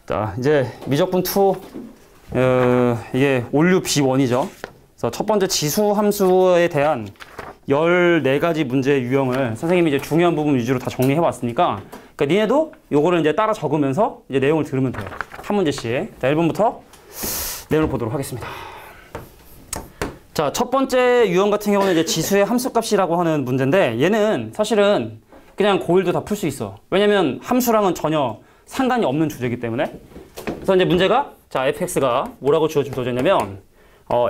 자, 이제 미적분 2, 이게 올류 B1이죠. 그래서 첫 번째 지수 함수에 대한 14가지 문제의 유형을 선생님이 이제 중요한 부분 위주로 다 정리해 왔으니까, 그러니까 니네도 요거를 이제 따라 적으면서 이제 내용을 들으면 돼요. 한 문제씩. 자, 1번부터 내용을 보도록 하겠습니다. 자, 첫 번째 유형 같은 경우는 이제 지수의 함수값이라고 하는 문제인데, 얘는 사실은 그냥 고1도 다 풀 수 있어. 왜냐면 함수랑은 전혀 상관이 없는 주제이기 때문에. 그래서 이제 문제가, 자, fx가 뭐라고 주어졌냐면,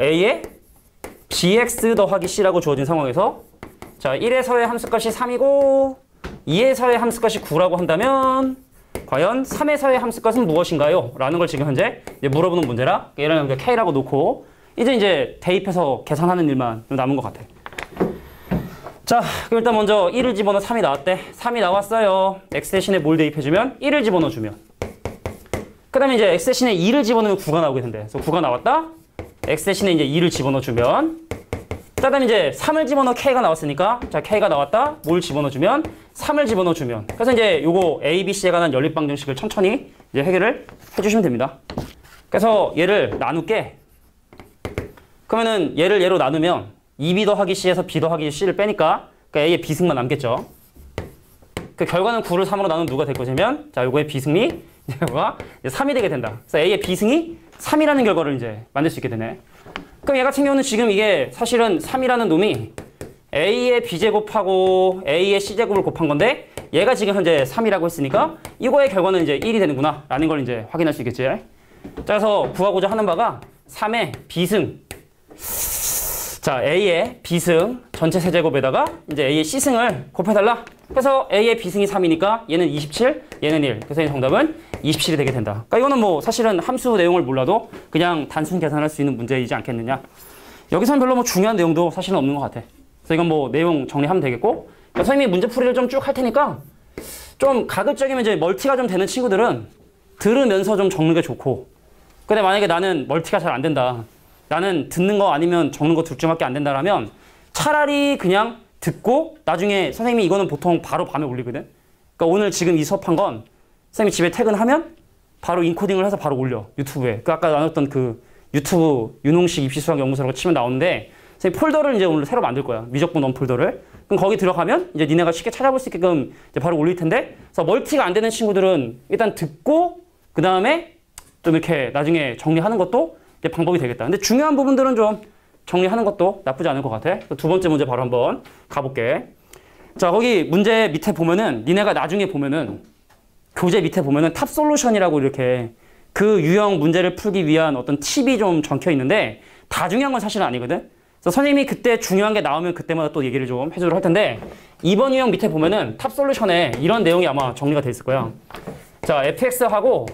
a에 bx 더하기 c라고 주어진 상황에서, 자, 1에서의 함수값이 3이고 2에서의 함수값이 9라고 한다면 과연 3에서의 함수값은 무엇인가요? 라는 걸 지금 현재 물어보는 문제라, 얘를 k라고 놓고 이제 대입해서 계산하는 일만 남은 것 같아. 자, 그럼 일단 먼저 1을 집어넣어 3이 나왔대. 3이 나왔어요. x 대신에 뭘 대입해주면? 1을 집어넣어주면. 그 다음에 이제 x 대신에 2를 집어넣으면 9가 나오게 된대. 그래서 9가 나왔다. x 대신에 이제 2를 집어넣어주면. 그 다음에 이제 3을 집어넣어 k가 나왔으니까, 자, k가 나왔다. 뭘 집어넣어주면? 3을 집어넣어주면. 그래서 이제 요거 a, b, c에 관한 연립방정식을 천천히 이제 해결을 해주시면 됩니다. 그래서 얘를 나눌게. 그러면은 얘를 얘로 나누면 2b 더하기 c에서 b 더하기 c를 빼니까 그러니까 a의 b승만 남겠죠. 그 결과는 9를 3으로 나누면 누가 될 것이면, 자, 요거의 b승이 얘가 3이 되게 된다. 그래서 a의 b승이 3이라는 결과를 이제 만들 수 있게 되네. 그럼 얘 같은 경우는 지금 이게 사실은 3이라는 놈이 a의 b제곱하고 a의 c제곱을 곱한 건데, 얘가 지금 현재 3이라고 했으니까 이거의 결과는 이제 1이 되는구나 라는 걸 이제 확인할 수 있겠지. 자, 그래서 구하고자 하는 바가 3의 b승, 자, a의 b승 전체 세제곱에다가 이제 a의 c승을 곱해달라. 그래서 a의 b승이 3이니까 얘는 27, 얘는 1. 그래서 이 정답은 27이 되게 된다. 그러니까 이거는 뭐 사실은 함수 내용을 몰라도 그냥 단순 계산할 수 있는 문제이지 않겠느냐. 여기서는 별로 뭐 중요한 내용도 사실은 없는 것 같아. 그래서 이건 뭐 내용 정리하면 되겠고, 그러니까 선생님이 문제 풀이를 좀 쭉 할 테니까 좀 가급적이면 이제 멀티가 좀 되는 친구들은 들으면서 좀 적는 게 좋고, 근데 만약에 나는 멀티가 잘 안 된다, 나는 듣는 거 아니면 적는 거 둘 중밖에 안 된다라면 차라리 그냥 듣고 나중에 선생님이 이거는 보통 바로 밤에 올리거든. 그러니까 오늘 지금 이 수업한 건 선생님이 집에 퇴근하면 바로 인코딩을 해서 바로 올려, 유튜브에. 그 아까 나눴던 그 유튜브 윤홍식 입시수학 연구소라고 치면 나오는데, 선생님 폴더를 이제 오늘 새로 만들 거야. 미적분 원 폴더를. 그럼 거기 들어가면 이제 니네가 쉽게 찾아볼 수 있게끔 이제 바로 올릴 텐데, 그래서 멀티가 안 되는 친구들은 일단 듣고 그 다음에 좀 이렇게 나중에 정리하는 것도 이제 방법이 되겠다. 근데 중요한 부분들은 좀 정리하는 것도 나쁘지 않을 것 같아. 두 번째 문제 바로 한번 가볼게. 자, 거기 문제 밑에 보면은, 니네가 나중에 보면은 교재 밑에 보면은 탑 솔루션이라고 이렇게 그 유형 문제를 풀기 위한 어떤 팁이 좀 적혀 있는데, 다 중요한 건 사실은 아니거든. 그래서 선생님이 그때 중요한 게 나오면 그때마다 또 얘기를 좀 해주도록 할 텐데, 이번 유형 밑에 보면은 탑 솔루션에 이런 내용이 아마 정리가 돼 있을 거야. 자, fx하고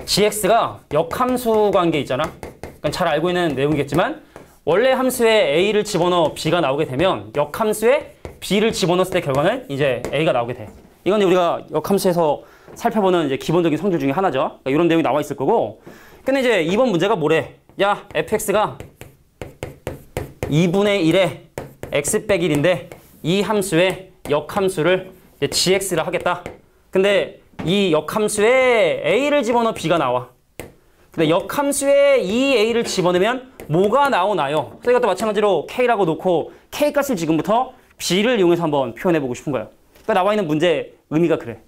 gx가 역함수 관계 있잖아. 그러니까 잘 알고 있는 내용이겠지만, 원래 함수에 a를 집어넣어 b가 나오게 되면 역함수에 b를 집어넣었을 때 결과는 이제 a가 나오게 돼. 이건 우리가 역함수에서 살펴보는 이제 기본적인 성질 중에 하나죠. 그러니까 이런 내용이 나와 있을 거고. 근데 이제 이번 문제가 뭐래? 야, fx가 2분의 1에 x 빼기 1인데 이 함수의 역함수를 이제 gx를 하겠다. 근데 이 역함수에 a를 집어넣어 b가 나와. 근데 역함수에 이 a를 집어넣으면 뭐가 나오나요? 그래서 이것도 마찬가지로 k라고 놓고 k 값을 지금부터 b를 이용해서 한번 표현해보고 싶은 거예요. 그러니까 나와 있는 문제 의미가 그래.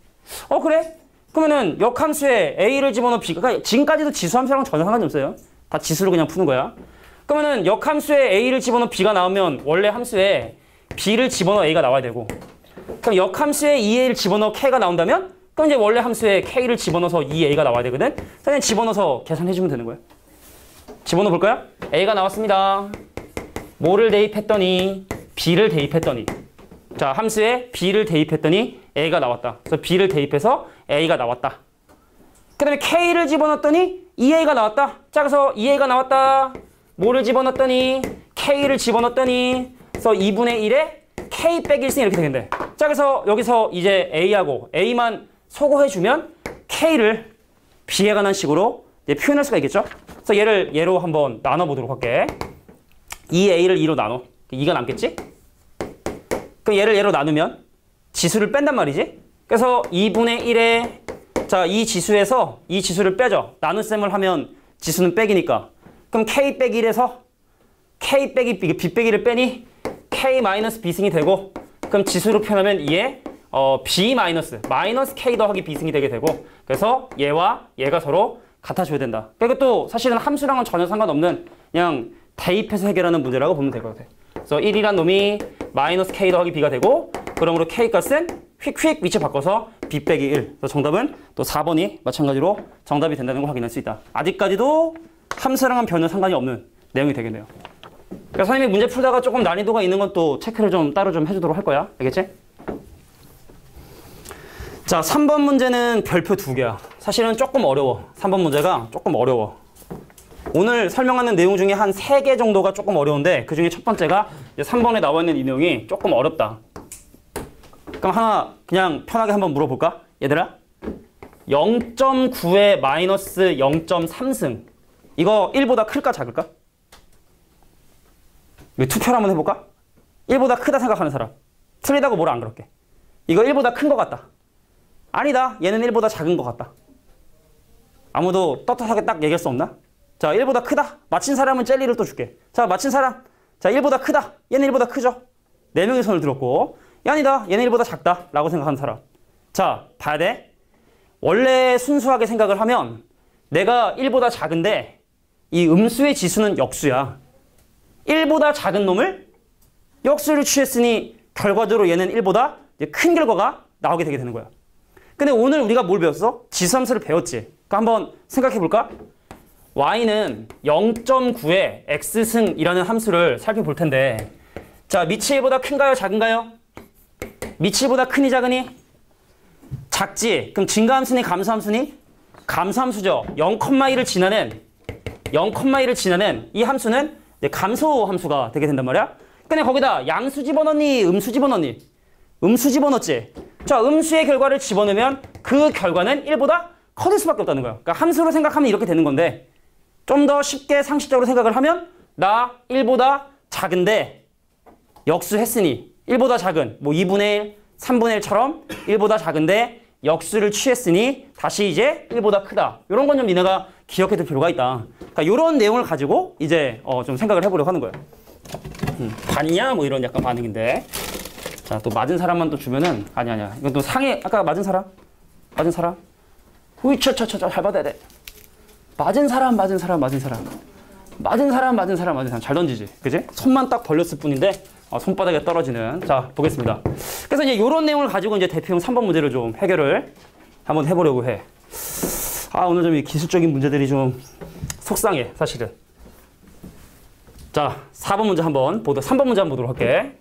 그래? 그러면은 역함수에 a를 집어넣어 b가, 그러니까 지금까지도 지수함수랑 전혀 상관이 없어요. 다 지수를 그냥 푸는 거야. 그러면은 역함수에 a를 집어넣어 b가 나오면 원래 함수에 b를 집어넣어 a가 나와야 되고, 그럼 역함수에 2a를 집어넣어 k가 나온다면 그럼 이제 원래 함수에 k를 집어넣어서 2a가 나와야 되거든. 그냥 집어넣어서 계산해주면 되는 거야. 집어넣어 볼까요? a가 나왔습니다. 뭐를 대입했더니 b를 대입했더니, 자, 함수에 b를 대입했더니 a가 나왔다. 그래서 b를 대입해서 a가 나왔다. 그 다음에 k를 집어넣었더니 2a가 나왔다. 자, 그래서 2a가 나왔다. 뭐를 집어넣었더니 k를 집어넣었더니, 그래서 2분의 1에 k 빼기 1승 이렇게 되겠네. 자, 그래서 여기서 이제 a하고 a만 소거해주면 k를 b에 관한 식으로 이제 표현할 수가 있겠죠. 그래서 얘를 얘로 한번 나눠보도록 할게. 2a를 2로 나눠. 2가 남겠지? 그럼 얘를 얘로 나누면 지수를 뺀단 말이지. 그래서 2분의 1에 자, 이 지수에서 이 지수를 빼죠. 나눗셈을 하면 지수는 빼기니까. 그럼 K 빼기 1에서 K 빼기 B, B 빼기를 빼니 K 마이너스 B승이 되고, 그럼 지수로 표현하면 이에 B 마이너스 K 더하기 B승이 되게 되고, 그래서 얘와 얘가 서로 같아줘야 된다. 그리고 또 사실은 함수랑은 전혀 상관없는 그냥 대입해서 해결하는 문제라고 보면 될 것 같아. 그래서 1이란 놈이 마이너스 K 더하기 B가 되고, 그러므로 K 값은 휙휙 위치 바꿔서 B 빼기 1. 그래서 정답은 또 4번이 마찬가지로 정답이 된다는 걸 확인할 수 있다. 아직까지도 함수랑은 전혀 상관이 없는 내용이 되겠네요. 그러니까 선생님이 문제 풀다가 조금 난이도가 있는 건 또 체크를 좀 따로 좀 해주도록 할 거야. 알겠지? 자, 3번 문제는 별표 2개야. 사실은 조금 어려워. 3번 문제가 조금 어려워. 오늘 설명하는 내용 중에 한 3개 정도가 조금 어려운데, 그 중에 첫 번째가 이제 3번에 나와 있는 이 내용이 조금 어렵다. 그럼 하나 그냥 편하게 한번 물어볼까? 얘들아, 0.9에 마이너스 0.3승, 이거 1보다 클까 작을까? 투표를 한번 해볼까? 1보다 크다 생각하는 사람. 틀리다고 뭐라 안 그럴게. 이거 1보다 큰 것 같다. 아니다, 얘는 1보다 작은 것 같다. 아무도 떳떳하게 딱 얘기할 수 없나? 자, 1보다 크다. 맞힌 사람은 젤리를 또 줄게. 자, 맞힌 사람. 자, 1보다 크다. 얘는 1보다 크죠? 4명의 손을 들었고, 아니다, 얘는 1보다 작다 라고 생각하는 사람. 자, 봐야 돼. 원래 순수하게 생각을 하면 내가 1보다 작은데 이 음수의 지수는 역수야. 1보다 작은 놈을 역수를 취했으니 결과적으로 얘는 1보다 큰 결과가 나오게 되게 되는 거야. 근데 오늘 우리가 뭘 배웠어? 지수함수를 배웠지. 그러니까 한번 생각해 볼까? y는 0.9의 x승이라는 함수를 살펴볼 텐데, 자, 밑이 1보다 큰가요? 작은가요? 밑이 1보다 크니 작으니? 작지? 그럼 증가함수니 감소함수니? 감소함수죠. 0,1을 지나는 이 함수는 감소함수가 되게 된단 말이야. 근데 거기다 양수 집어넣니? 음수 집어넣니? 음수 집어넣지? 자, 음수의 결과를 집어넣으면 그 결과는 1보다 커질 수밖에 없다는 거야. 그러니까 함수로 생각하면 이렇게 되는 건데, 좀 더 쉽게 상식적으로 생각을 하면 나 1보다 작은데 역수했으니 1보다 작은 뭐 2분의 1, 3분의 1처럼 1보다 작은데 역수를 취했으니 다시 이제 1보다 크다. 이런 건 좀 니네가 기억해 둘 필요가 있다. 그러니까 이런 내용을 가지고 이제 좀 생각을 해보려고 하는 거예요. 봤냐? 뭐 이런 약간 반응인데. 자, 또 맞은 사람만 또 주면은 아니야. 이건 또 상해. 아까 맞은 사람? 후이처처처 잘 받아야 돼. 맞은 사람 잘 던지지. 그지? 손만 딱 벌렸을 뿐인데 손바닥에 떨어지는. 자, 보겠습니다. 그래서 이제 이런 내용을 가지고 이제 대표형 3번 문제를 좀 해결을 한번 해보려고 해. 오늘 좀 이 기술적인 문제들이 좀 속상해, 사실은. 자, 4번 문제 3번 문제 한번 보도록 할게.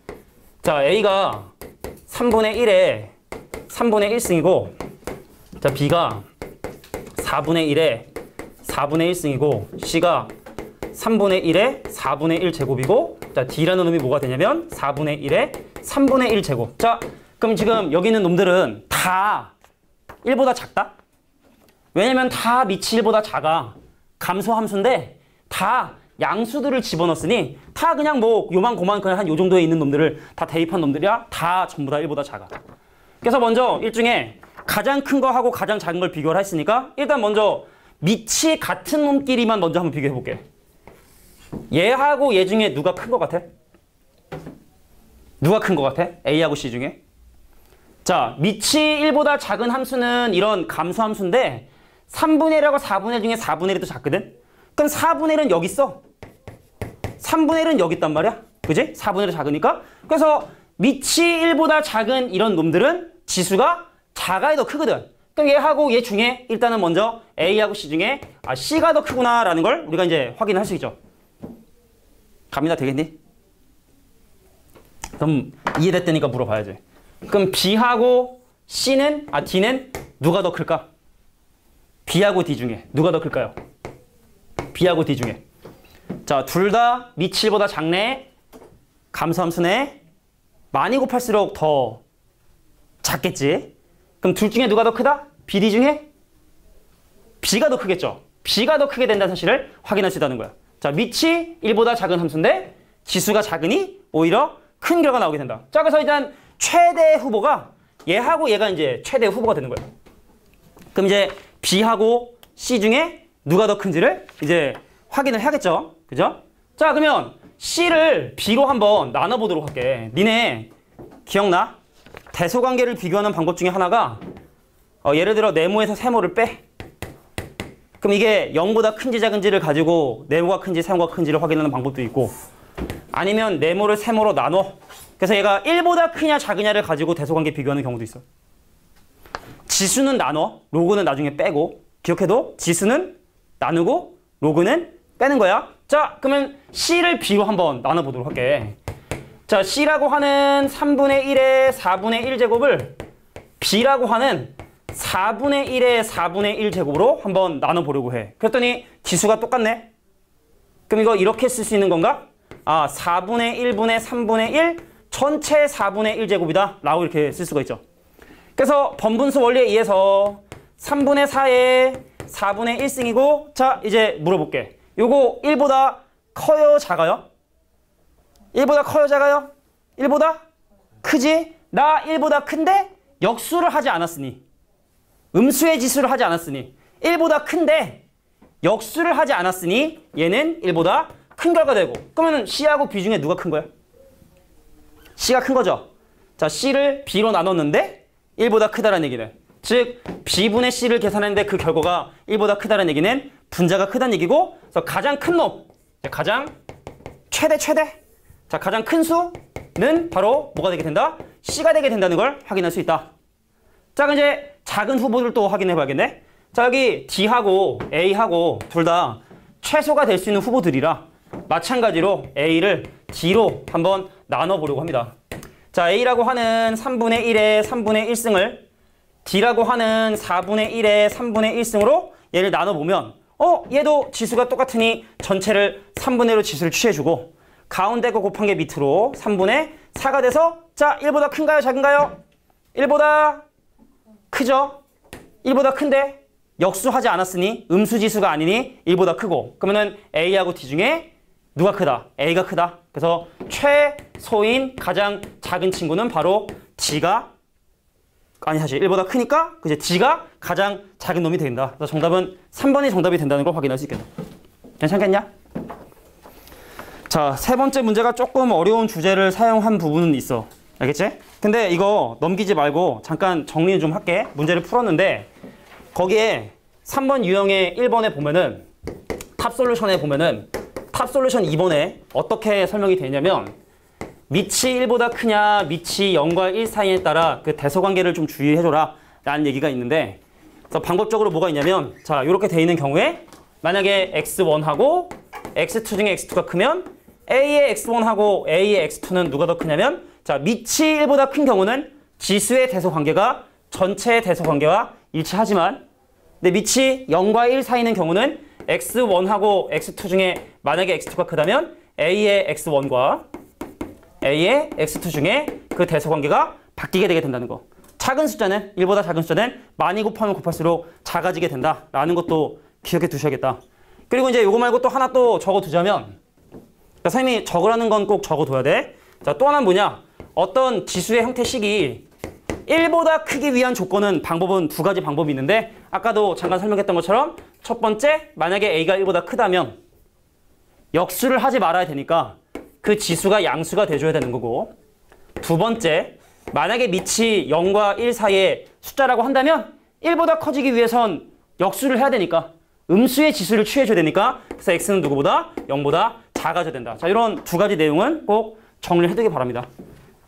자, A가 3분의 1에 3분의 1승이고, 자, B가 4분의 1에 4분의 1승이고, C가 3분의 1에 4분의 1제곱이고, 자, D라는 놈이 뭐가 되냐면 4분의 1에 3분의 1제곱. 자, 그럼 지금 여기 있는 놈들은 다 1보다 작다? 왜냐면 다 밑이 1보다 작아. 감소함수인데 다 양수들을 집어넣었으니 다 그냥 뭐 요만고만 그냥 한 요 정도에 있는 놈들을 다 대입한 놈들이야. 다 전부 다 1보다 작아. 그래서 먼저 일중에 가장 큰 거하고 가장 작은 걸 비교를 했으니까 일단 먼저 밑이 같은 놈끼리만 먼저 한번 비교해 볼게. 얘하고 얘 중에 누가 큰 거 같아? 누가 큰 거 같아? A하고 C 중에? 자, 밑이 1보다 작은 함수는 이런 감소함수인데 3분의 1하고 4분의 1 중에 4분의 1이 더 작거든? 그럼 4분의 1은 여기 있어. 3분의 1은 여기 있단 말이야. 그지? 4분의 1이 작으니까. 그래서 밑이 1보다 작은 이런 놈들은 지수가 작아야 더 크거든. 그럼 얘하고 얘 중에 일단은 먼저 A하고 C 중에 C가 더 크구나라는 걸 우리가 이제 확인할 수 있죠. 갑니다. 되겠니? 그럼 이해됐다니까 물어봐야지. 그럼 B하고 D는 누가 더 클까? B하고 D 중에 누가 더 클까요? B하고 D 중에. 자, 둘 다 밑이 1보다 작네. 감소함수네. 많이 곱할수록 더 작겠지. 그럼 둘 중에 누가 더 크다? B, D 중에? B가 더 크겠죠. B가 더 크게 된다는 사실을 확인할 수 있다는 거야. 자, 밑이 1보다 작은 함수인데 지수가 작으니 오히려 큰 결과가 나오게 된다. 자, 그래서 일단 최대 후보가 얘하고 얘가 이제 최대 후보가 되는 거야. 그럼 이제 B하고 C 중에 누가 더 큰지를 이제 확인을 해야겠죠. 그죠? 자, 그러면 C를 B로 한번 나눠보도록 할게. 니네 기억나? 대소관계를 비교하는 방법 중에 하나가 예를 들어 네모에서 세모를 빼. 그럼 이게 0보다 큰지 작은지를 가지고 네모가 큰지 세모가 큰지를 확인하는 방법도 있고, 아니면 네모를 세모로 나눠. 그래서 얘가 1보다 크냐 작으냐를 가지고 대소관계 비교하는 경우도 있어. 지수는 나눠, 로그는 나중에 빼고. 기억해도 지수는 나누고 로그는 빼는 거야. 자, 그러면 C를 B로 한번 나눠보도록 할게. 자, C라고 하는 3분의 1의 4분의 1제곱을 B라고 하는 4분의 1의 4분의 1제곱으로 한번 나눠보려고 해. 그랬더니 지수가 똑같네. 그럼 이거 이렇게 쓸 수 있는 건가? 4분의 1분의 3분의 1 전체 4분의 1제곱이다 라고 이렇게 쓸 수가 있죠. 그래서 번분수 원리에 의해서 3분의 4에 4분의 1승이고, 자, 이제 물어볼게. 요거 1보다 커요, 작아요? 1보다 커요, 작아요? 1보다 크지? 나 1보다 큰데 역수를 하지 않았으니, 음수의 지수를 하지 않았으니, 1보다 큰데 역수를 하지 않았으니 얘는 1보다 큰 결과 되고, 그러면 C하고 B 중에 누가 큰 거야? C가 큰 거죠. 자, C를 B로 나눴는데 1보다 크다라는 얘기는, 즉 B분의 C를 계산했는데 그 결과가 1보다 크다라는 얘기는 분자가 크다는 얘기고, 그래서 가장 큰 놈, 가장 최대. 자, 가장 큰 수는 바로 뭐가 되게 된다? C가 되게 된다는 걸 확인할 수 있다. 자, 그럼 이제 작은 후보들 또 확인해 봐야겠네. 자, 여기 D하고 A하고 둘 다 최소가 될 수 있는 후보들이라 마찬가지로 A를 D로 한번 나눠보려고 합니다. 자, A라고 하는 3분의 1의 3분의 1승을 D라고 하는 4분의 1의 3분의 1승으로 얘를 나눠보면 얘도 지수가 똑같으니 전체를 3분의 1로 지수를 취해주고, 가운데 거 곱한 게 밑으로 3분의 4가 돼서, 자, 1보다 큰가요, 작은가요? 1보다 크죠? 1보다 큰데 역수하지 않았으니 음수지수가 아니니 1보다 크고, 그러면은 A하고 D 중에 누가 크다? A가 크다. 그래서 최소인 가장 작은 친구는 바로 D가, 사실 1보다 크니까 이제 D가 가장 작은 놈이 된다. 그래서 정답은 3번이 정답이 된다는 걸 확인할 수 있겠다. 괜찮겠냐? 자, 세 번째 문제가 조금 어려운 주제를 사용한 부분은 있어. 알겠지? 근데 이거 넘기지 말고 잠깐 정리 좀 할게. 문제를 풀었는데 거기에 3번 유형의 1번에 보면은 탑솔루션에 보면은 탑솔루션 2번에 어떻게 설명이 되냐면, 밑이 1보다 크냐 밑이 0과 1 사이에 따라 그 대소관계를 좀 주의해줘라 라는 얘기가 있는데, 그래서 방법적으로 뭐가 있냐면, 자, 이렇게 돼 있는 경우에 만약에 x1하고 x2 중에 x2가 크면 a의 x1하고 a의 x2는 누가 더 크냐면, 자, 밑이 1보다 큰 경우는 지수의 대소관계가 전체의 대소관계와 일치하지만, 근데 밑이 0과 1 사이인 경우는 x1하고 x2 중에 만약에 x2가 크다면 a의 x1과 a의 x2 중에 그 대소관계가 바뀌게 되게 된다는 거. 작은 숫자는, 1보다 작은 숫자는 많이 곱하면 곱할수록 작아지게 된다라는 것도 기억해 두셔야겠다. 그리고 이제 요거 말고 또 하나 또 적어 두자면, 선생님이 적으라는 건 꼭 적어 둬야 돼. 자, 또 하나는 뭐냐? 어떤 지수의 형태식이 1보다 크기 위한 조건은 방법은 두 가지 방법이 있는데, 아까도 잠깐 설명했던 것처럼 첫 번째, 만약에 a가 1보다 크다면 역수를 하지 말아야 되니까 그 지수가 양수가 돼줘야 되는 거고, 두 번째, 만약에 밑이 0과 1 사이의 숫자라고 한다면 1보다 커지기 위해선 역수를 해야 되니까 음수의 지수를 취해줘야 되니까, 그래서 x는 누구보다 0보다 작아져야 된다. 자, 이런 두 가지 내용은 꼭 정리를 해두기 바랍니다.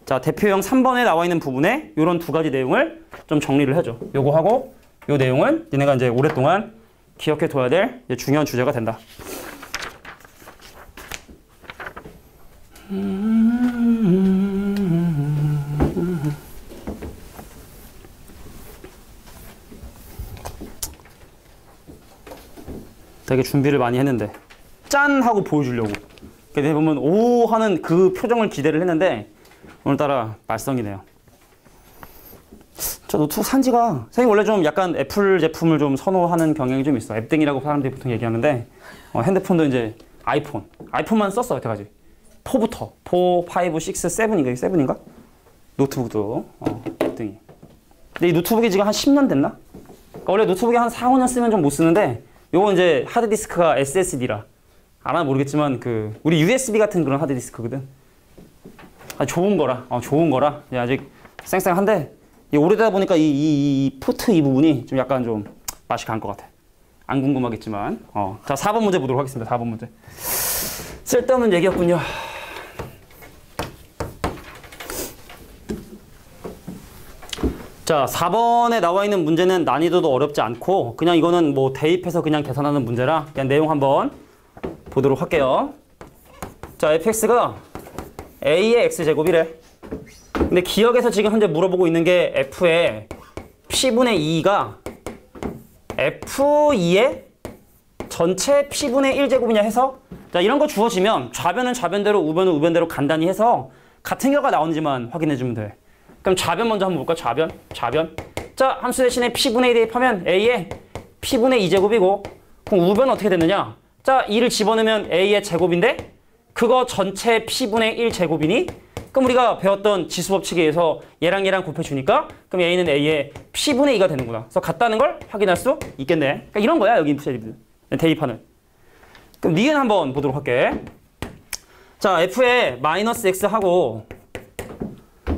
자, 대표형 3번에 나와 있는 부분에 이런 두 가지 내용을 좀 정리를 해줘. 요거 하고 요 내용은 니네가 이제 오랫동안 기억해 둬야 될 중요한 주제가 된다. 되게 준비를 많이 했는데 짠! 하고 보여주려고. 그래서 보면 오! 하는 그 표정을 기대를 했는데 오늘따라 말썽이네요. 저 노트북 산 지가, 선생님 원래 좀 약간 애플 제품을 좀 선호하는 경향이 좀 있어. 앱등이라고 사람들이 보통 얘기하는데, 핸드폰도 이제 아이폰만 썼어 여태까지. 4부터 4, 5, 6, 7인가? 7인가? 노트북도 앱등이. 근데 이 노트북이 지금 한 10년 됐나? 그러니까 원래 노트북에 한 4, 5년 쓰면 좀 못 쓰는데 요거 이제 하드디스크가 SSD라. 알아 모르겠지만 그 우리 USB 같은 그런 하드디스크거든. 아주 좋은 거라. 좋은 거라. 아직 쌩쌩한데 이 오래되다 보니까 이 포트 이 부분이 좀 약간 좀 맛이 간 것 같아. 안 궁금하겠지만. 자, 4번 문제 보도록 하겠습니다. 4번 문제. 쓸데없는 얘기였군요. 자, 4번에 나와 있는 문제는 난이도도 어렵지 않고 그냥 이거는 뭐 대입해서 그냥 계산하는 문제라 그냥 내용 한번 보도록 할게요. 자, fx가 a의 x제곱이래. 근데 기억에서 지금 현재 물어보고 있는 게 f의 p분의 2가 f2의 전체 p분의 1제곱이냐 해서 자, 이런 거 주어지면 좌변은 좌변대로 우변은 우변대로 간단히 해서 같은 결과 나오는지만 확인해주면 돼. 그럼 좌변 먼저 한번 볼까? 좌변. 자, 함수 대신에 p분의 2 대입하면 a의 p분의 2제곱이고 그럼 우변은 어떻게 됐느냐? 자, 2를 집어넣으면 a의 제곱인데 그거 전체 p분의 1제곱이니 그럼 우리가 배웠던 지수법칙에 의해서 얘랑 얘랑 곱해주니까 그럼 a는 a의 p분의 2가 되는구나. 그래서 같다는 걸 확인할 수 있겠네. 그러니까 이런 거야, 여기 대입하는. 그럼 니은 한번 보도록 할게. 자, f에 마이너스 x하고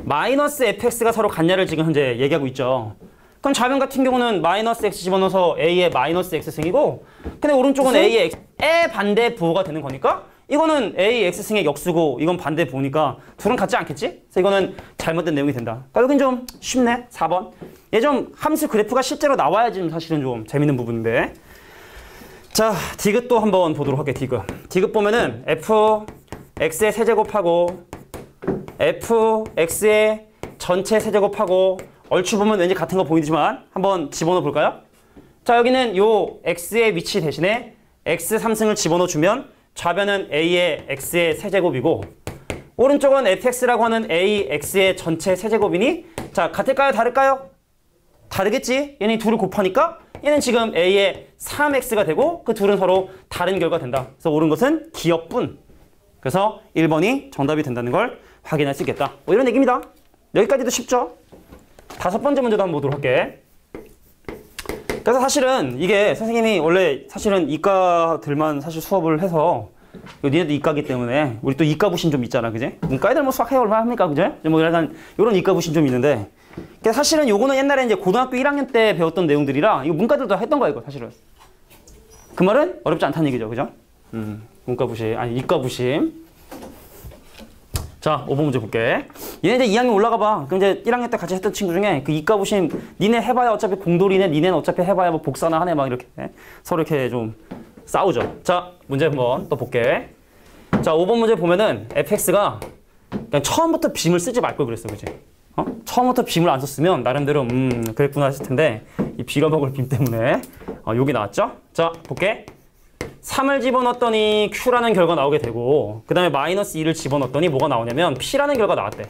마이너스 fx가 서로 같냐를 지금 현재 얘기하고 있죠. 그럼 좌변 같은 경우는 마이너스 x 집어넣어서 a의 마이너스 x승이고 근데 오른쪽은 a의 x의 반대 부호가 되는 거니까 이거는 a x승의 역수고 이건 반대 부호니까 둘은 같지 않겠지? 그래서 이거는 잘못된 내용이 된다. 그러니까 여긴 좀 쉽네. 4번. 얘 좀 함수 그래프가 실제로 나와야지 사실은 좀 재밌는 부분인데. 자, 디귿도 한번 보도록 할게요. 디귿 보면은 f x의 세제곱하고 f x의 전체 세제곱하고 얼추 보면 왠지 같은 거 보이지만 한번 집어넣어 볼까요? 자, 여기는 요 x의 위치 대신에 x 3승을 집어넣어 주면 좌변은 a의 x의 세제곱이고 오른쪽은 fx라고 하는 a x의 전체 세제곱이니 자, 같을까요? 다를까요? 다르겠지? 얘는 둘을 곱하니까 얘는 지금 a의 3x가 되고 그 둘은 서로 다른 결과 된다. 그래서 옳은 것은 기역분. 그래서 1번이 정답이 된다는 걸 확인할 수 있겠다. 뭐 이런 얘기입니다. 여기까지도 쉽죠? 5번째 문제도 한번 보도록 할게. 그래서 사실은 이게 선생님이 원래 사실은 이과들만 사실 수업을 해서 니네도 이과기 때문에 우리 또 이과 부심 좀 있잖아, 그지? 문과 애들 뭐 수학해 얼마나 합니까, 그지? 뭐 약간 이런 이과 부심 좀 있는데 사실은 요거는 옛날에 이제 고등학교 1학년 때 배웠던 내용들이라 이거 문과들도 했던 거야, 이거 사실은. 그 말은 어렵지 않다는 얘기죠, 그죠? 문과 부심, 아니 이과 부심. 자, 5번 문제 볼게. 얘네 이제 2학년 올라가 봐. 그럼 이제 1학년 때 같이 했던 친구 중에 그 이과 부심 니네 해봐야 어차피 공돌이네, 니네는 어차피 해봐야 뭐 복사나 하네 막 이렇게 서로 이렇게 좀 싸우죠. 자, 문제 한번 또 볼게. 자, 5번 문제 보면은 fx가 그냥 처음부터 빔을 쓰지 말 걸 그랬어, 그지? 처음부터 빔을 안 썼으면 나름대로 그랬구나 했을 텐데 이 빌어먹을 빔 때문에 여기 나왔죠? 자, 볼게. 3을 집어넣었더니 Q라는 결과 나오게 되고 그 다음에 마이너스 2를 집어넣었더니 뭐가 나오냐면 P라는 결과 나왔대.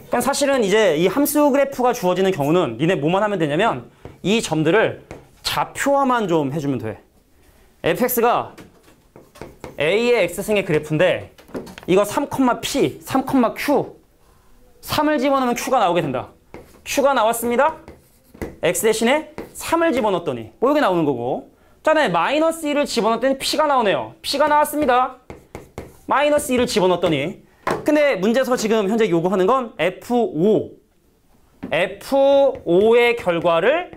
그럼 사실은 이제 이 함수 그래프가 주어지는 경우는 니네 뭐만 하면 되냐면 이 점들을 좌표화만 좀 해주면 돼. fx가 a의 x승의 그래프인데 이거 3,p, 3,q 3을 집어넣으면 q가 나오게 된다. q가 나왔습니다. x 대신에 3을 집어넣었더니 뭐 이게 나오는 거고 자, 네, 마이너스 1을 집어넣었더니 p가 나오네요. p가 나왔습니다. 마이너스 1을 집어넣었더니 근데 문제에서 지금 현재 요구하는 건 F5의 결과를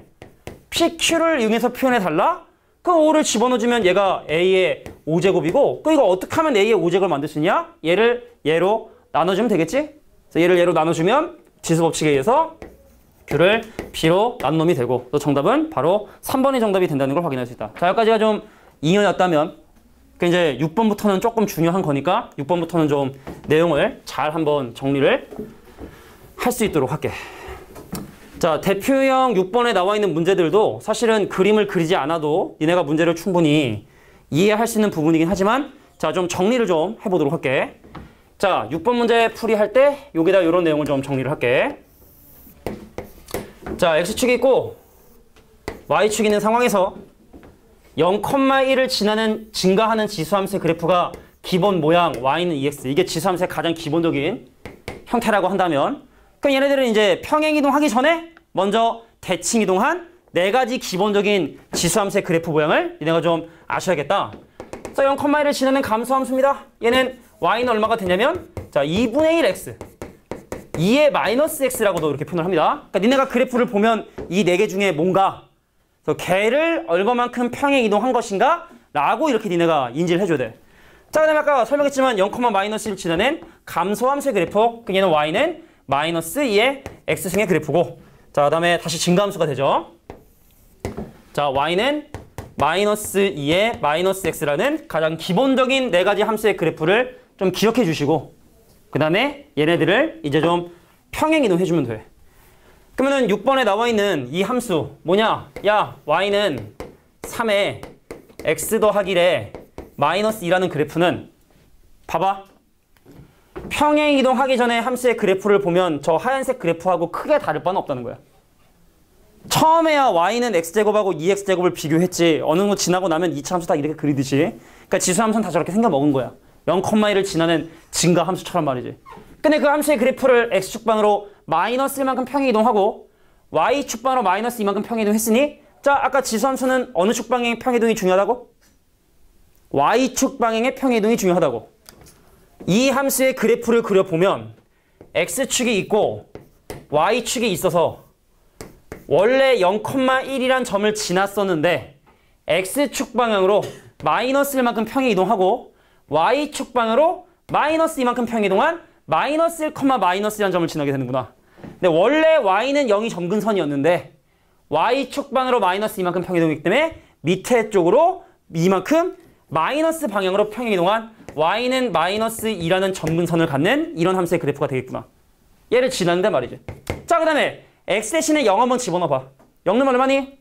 PQ를 이용해서 표현해달라? 그 5를 집어넣어주면 얘가 A의 5제곱이고 그 이거 어떻게 하면 A의 5제곱을 만들 수 있냐? 얘를 얘로 나눠주면 되겠지? 그래서 얘를 얘로 나눠주면 지수법칙에 의해서 Q를 P로 나눈 놈이 되고 또 정답은 바로 3번이 정답이 된다는 걸 확인할 수 있다. 자, 여기까지가 좀 2년이었다면 그 이제 6번부터는 조금 중요한 거니까 6번부터는 좀 내용을 잘 한번 정리를 할 수 있도록 할게. 자, 대표형 6번에 나와 있는 문제들도 사실은 그림을 그리지 않아도 니네가 문제를 충분히 이해할 수 있는 부분이긴 하지만 자, 좀 정리를 좀 해보도록 할게. 자, 6번 문제 풀이할 때 여기다 이런 내용을 좀 정리를 할게. 자, X축이 있고 Y축이 있는 상황에서 0,1을 증가하는 지수함수의 그래프가 기본 모양 y는 2x 이게 지수함수의 가장 기본적인 형태라고 한다면 그럼 얘네들은 이제 평행이동하기 전에 먼저 대칭이동한 네 가지 기본적인 지수함수의 그래프 모양을 니네가 좀 아셔야겠다. 자, 0,1을 지나는 감소함수입니다. 얘는 y는 얼마가 되냐면 자 2분의 1 x 2의 마이너스 x라고도 이렇게 표현을 합니다. 그러니까 니네가 그래프를 보면 이 네 개 중에 뭔가 걔를 얼마만큼 평행 이동한 것인가? 라고 이렇게 니네가 인지를 해줘야 돼. 자, 그 다음에 아까 설명했지만 0,-1을 지나는 감소함수의 그래프. 얘는 y는 마이너스 2의 x승의 그래프고, 자, 그 다음에 다시 증가함수가 되죠. 자, y는 마이너스 2의 마이너스 x라는 가장 기본적인 네 가지 함수의 그래프를 좀 기억해 주시고, 그 다음에 얘네들을 이제 좀 평행 이동해주면 돼. 그러면은 6번에 나와 있는 이 함수 뭐냐? 야, y는 3의 x 더하기래 마이너스 2라는 그래프는 봐봐. 평행 이동하기 전에 함수의 그래프를 보면 저 하얀색 그래프하고 크게 다를 바는 없다는 거야. 처음에야 y는 x제곱하고 2x제곱을 비교했지. 어느 거 지나고 나면 2차 함수 딱 이렇게 그리듯이. 그러니까 지수함수는 다 저렇게 생겨먹은 거야. 0,1을 지나는 증가 함수처럼 말이지. 근데 그 함수의 그래프를 x축방으로 마이너스 1만큼 평행 이동하고 y축방으로 마이너스 2만큼 평행 이동했으니, 자, 아까 지수함수는 어느 축 방향의 평행 이동이 중요하다고? y축 방향의 평행 이동이 중요하다고. 이 함수의 그래프를 그려보면 x축이 있고 y축이 있어서 원래 0,1이란 점을 지났었는데 x축 방향으로 마이너스 1만큼 평행 이동하고 y축 방향으로 마이너스 2만큼 평행 이동한 마이너스 1, 마이너스라는 점을 지나게 되는구나. 근데 원래 y는 0이 점근선이었는데 y축 방향으로 마이너스 2만큼 평행 이동이기 때문에 밑에 쪽으로 이만큼 마이너스 방향으로 평행 이동한 y는 마이너스 2라는 점근선을 갖는 이런 함수의 그래프가 되겠구나. 얘를 지났는데 말이지. 자, 그 다음에 x 대신에 0 한번 집어넣어봐. 0 넣으면 얼마니?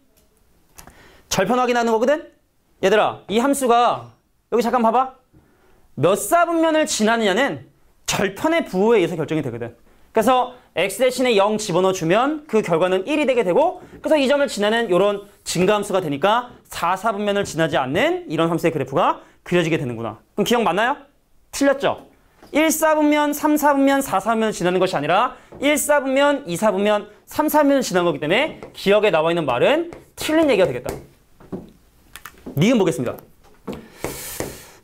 절편 확인하는 거거든? 얘들아, 이 함수가 여기 잠깐 봐봐. 몇 사분면을 지나느냐는 절편의 부호에 의해서 결정이 되거든. 그래서 x 대신에 0 집어넣어주면 그 결과는 1이 되게 되고, 그래서 이 점을 지나는 이런 증가함수가 되니까 4사분면을 지나지 않는 이런 함수의 그래프가 그려지게 되는구나. 그럼 기억 맞나요? 틀렸죠? 1사분면, 3사분면, 4사분면을 지나는 것이 아니라 1사분면, 2사분면, 3사분면을 지나는 거기 때문에 기억에 나와 있는 말은 틀린 얘기가 되겠다. 니은 보겠습니다.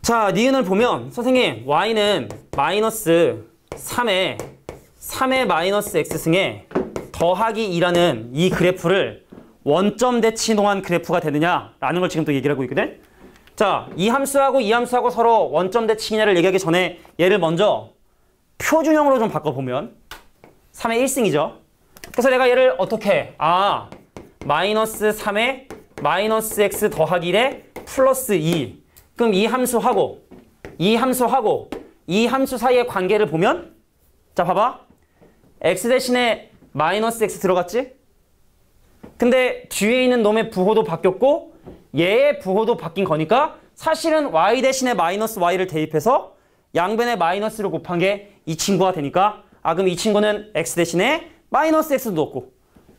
자, 니은을 보면 선생님 y는 마이너스 3의 마이너스 x승에 더하기 2라는 이 그래프를 원점 대칭이동한 그래프가 되느냐라는 걸 지금 또 얘기를 하고 있거든. 자, 이 함수하고 이 함수하고 서로 원점 대칭이냐를 얘기하기 전에 얘를 먼저 표준형으로 좀 바꿔보면 3의 1승이죠. 그래서 내가 얘를 어떻게 해? 아, 마이너스 3의 마이너스 x 더하기 1에 플러스 2. 그럼 이 함수하고 이 함수 사이의 관계를 보면, 자, 봐봐. x 대신에 마이너스 x 들어갔지? 근데 뒤에 있는 놈의 부호도 바뀌었고 얘의 부호도 바뀐 거니까 사실은 y 대신에 마이너스 y를 대입해서 양변에 마이너스를 곱한 게 이 친구가 되니까, 아, 그럼 이 친구는 x 대신에 마이너스 x도 넣었고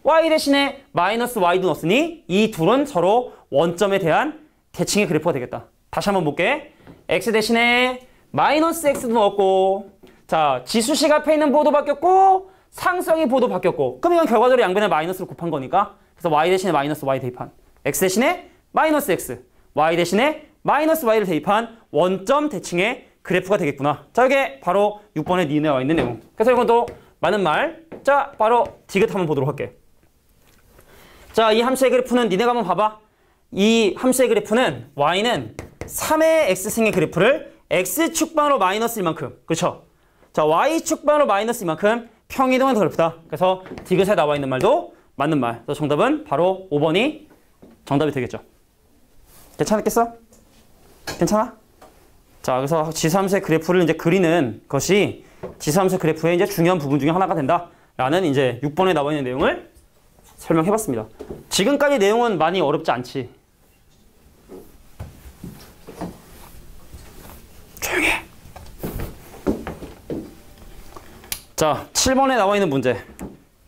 y 대신에 마이너스 y도 넣었으니 이 둘은 서로 원점에 대한 대칭의 그래프가 되겠다. 다시 한번 볼게. x 대신에 마이너스 x도 넣었고, 자, 지수식 앞에 있는 부호도 바뀌었고 상수항의 부호도 바뀌었고, 그럼 이건 결과적으로 양변에 마이너스를 곱한 거니까, 그래서 y 대신에 마이너스 y 대입한 x 대신에 마이너스 x, y 대신에 마이너스 y를 대입한 원점 대칭의 그래프가 되겠구나. 자, 이게 바로 6번에 니은에 와 있는 내용. 그래서 이건 또 맞는 말. 자, 바로 디귿 한번 보도록 할게. 자, 이 함수의 그래프는 니네가 한번 봐봐. 이 함수의 그래프는 y는 3의 x승의 그래프를 x축방으로 마이너스 1만큼, 그렇죠? 자, y축방으로 마이너스 2만큼 평이동은 더 그래프다. 그래서 디귿에 나와 있는 말도 맞는 말. 그래서 정답은 바로 5번이 정답이 되겠죠. 괜찮겠어? 괜찮아? 자, 그래서 지수함수의 그래프를 이제 그리는 것이 지수함수 그래프의 이제 중요한 부분 중에 하나가 된다라는 이제 6번에 나와 있는 내용을 설명해봤습니다. 지금까지 내용은 많이 어렵지 않지? 조용히 해. 자, 7번에 나와 있는 문제.